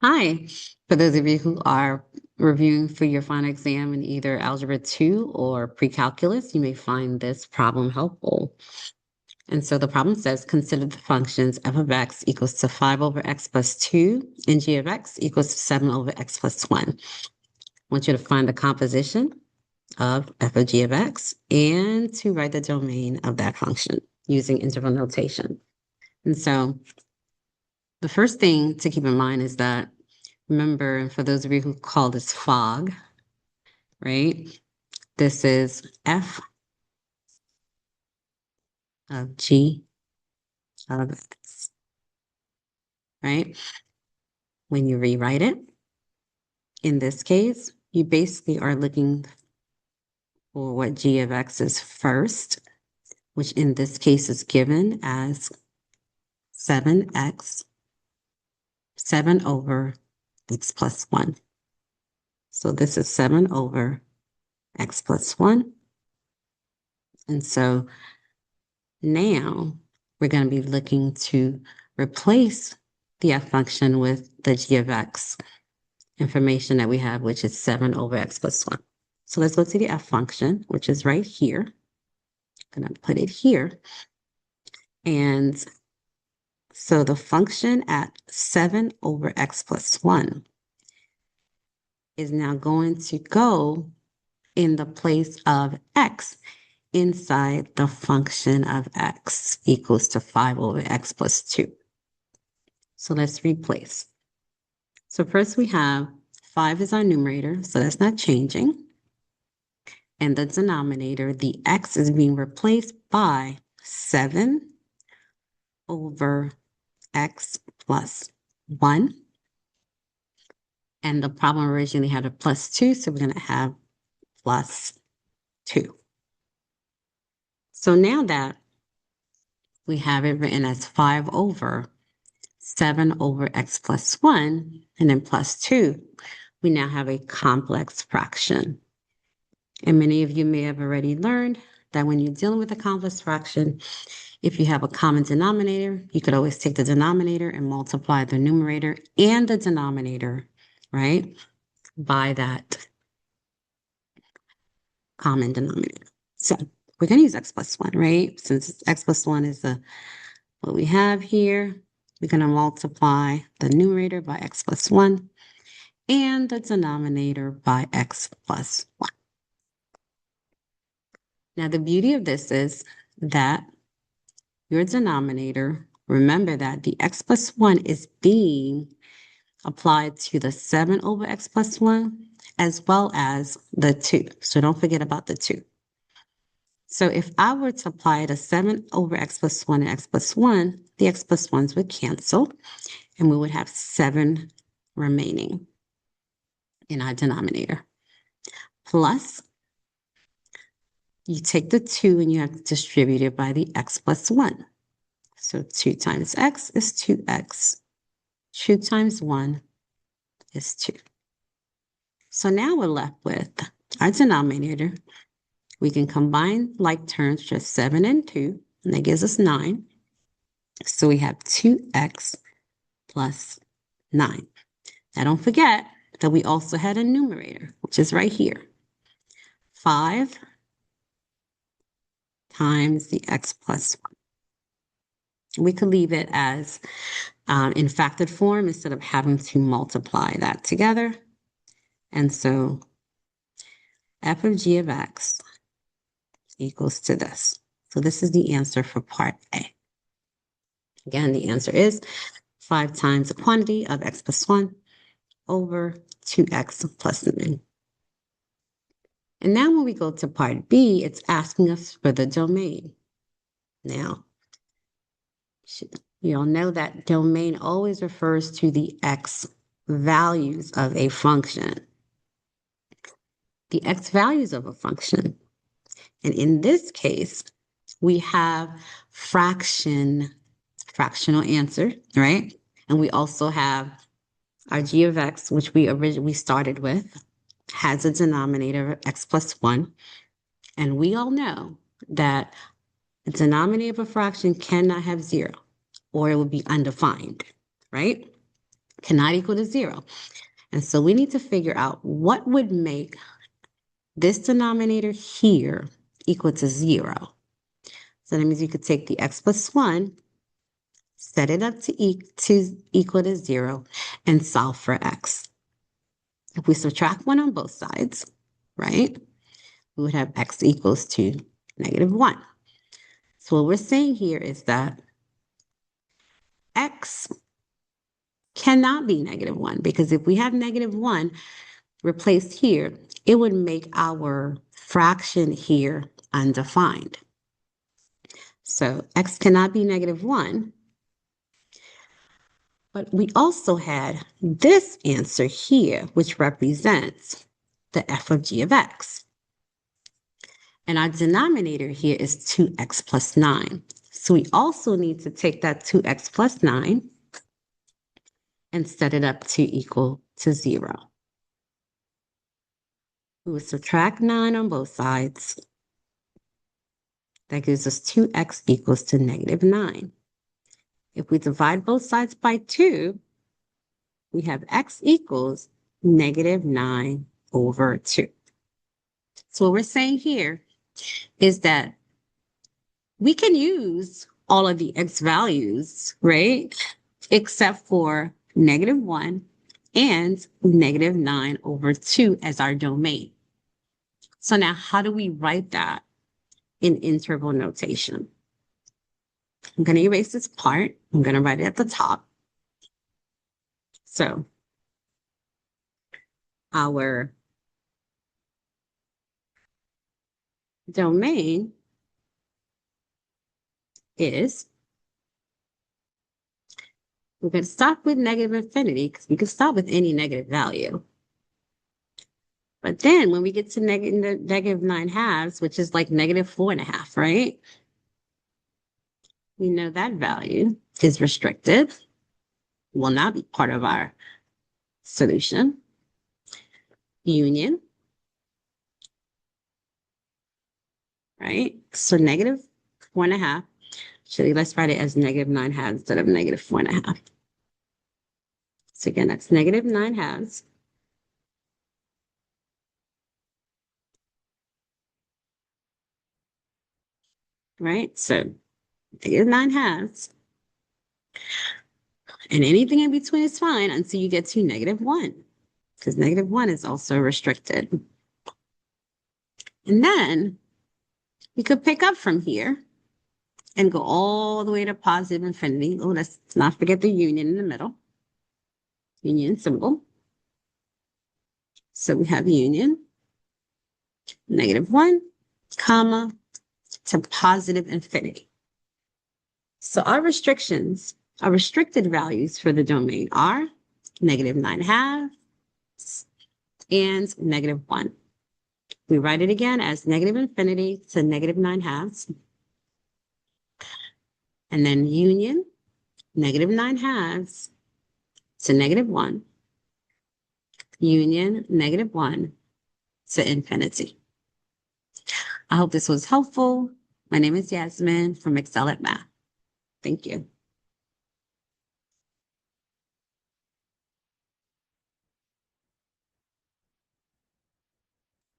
Hi. For those of you who are reviewing for your final exam in either Algebra 2 or pre-calculus, you may find this problem helpful. And so the problem says, consider the functions f of x equals to 5 over x plus 2 and g of x equals to 7 over x plus 1. I want you to find the composition of f of g of x and to write the domain of that function using interval notation. And so the first thing to keep in mind is that, remember, for those of you who call this fog, right? This is f of g of x, right? When you rewrite it, in this case, you basically are looking for what g of x is first, which in this case is given as 7x, 7 over x plus 1. So this is 7 over x plus 1. And so now we're going to be looking to replace the f function with the g of x information that we have, which is 7 over x plus 1. So let's go to the f function, which is right here. I'm going to put it here. And so the function at 7 over x plus 1 is now going to go in the place of x inside the function of x equals to 5 over x plus 2. So let's replace. So first we have 5 is our numerator, so that's not changing. And the denominator, the x is being replaced by 7 over x plus 1. And the problem originally had a plus 2, so we're going to have plus 2. So now that we have it written as 5 over 7 over x plus 1, and then plus 2, we now have a complex fraction. And many of you may have already learned that when you're dealing with a complex fraction, if you have a common denominator, you could always take the denominator and multiply the numerator and the denominator, right, by that common denominator. So we're going to use x plus 1, right? Since x plus 1 is what we have here, we're going to multiply the numerator by x plus 1 and the denominator by x plus 1. Now, the beauty of this is that your denominator, remember that the x plus 1 is being applied to the 7 over x plus 1 as well as the 2. So don't forget about the 2. So if I were to apply the 7 over x plus 1 and x plus 1, the x plus 1s would cancel, and we would have 7 remaining in our denominator. Plus, you take the 2 and you have to distribute it by the x plus 1. So 2 times x is 2x. 2 times 1 is 2. So now we're left with our denominator. We can combine like terms, just 7 and 2, and that gives us 9. So we have 2x plus 9. Now don't forget that we also had a numerator, which is right here. 5 times the x plus 1. We could leave it as in factored form instead of having to multiply that together. And so f of g of x equals to this. So this is the answer for part A. Again, the answer is 5 times the quantity of x plus 1 over 2x plus 9. And now when we go to part B, it's asking us for the domain. Now, you all know that domain always refers to the x values of a function. The x values of a function. And in this case, we have fractional answer, right? And we also have our g of x, which we originally started with, has a denominator of x plus 1. And we all know that the denominator of a fraction cannot have 0, or it would be undefined, right? cannot equal to 0. And so we need to figure out what would make this denominator here equal to 0. So that means you could take the x plus 1, set it up to equal to 0, and solve for x. If we subtract 1 on both sides, right, we would have x equals to -1. So what we're saying here is that x cannot be -1, because if we have -1 replaced here, it would make our fraction here undefined. So x cannot be -1, but we also had this answer here, which represents the f of g of x. And our denominator here is 2x plus 9. So we also need to take that 2x plus 9 and set it up to equal to 0. We would subtract 9 on both sides. That gives us 2x equals to -9. If we divide both sides by 2, we have x equals -9 over 2. So what we're saying here is that we can use all of the x values, right? Except for -1 and -9 over 2 as our domain. So now how do we write that in interval notation? I'm going to erase this part. I'm going to write it at the top. So our domain is, we're going to stop with negative infinity because we can stop with any negative value. But then when we get to negative 9/2, which is like -4.5, right? We know that value is restricted, will not be part of our solution. Union, right? So -4.5. Actually, let's write it as -9/2 instead of -4.5. So again, that's -9/2. Right? So -9/2. And anything in between is fine until you get to -1, because -1 is also restricted. And then we could pick up from here and go all the way to positive infinity. Oh, let's not forget the union in the middle. Union symbol. So we have union, -1, comma, to positive infinity. So our restrictions, our restricted values for the domain are -9/2 and -1. We write it again as negative infinity to -9/2. And then union, -9/2 to -1. Union, -1 to infinity. I hope this was helpful. My name is Yasmin from Excel at Math. Thank you.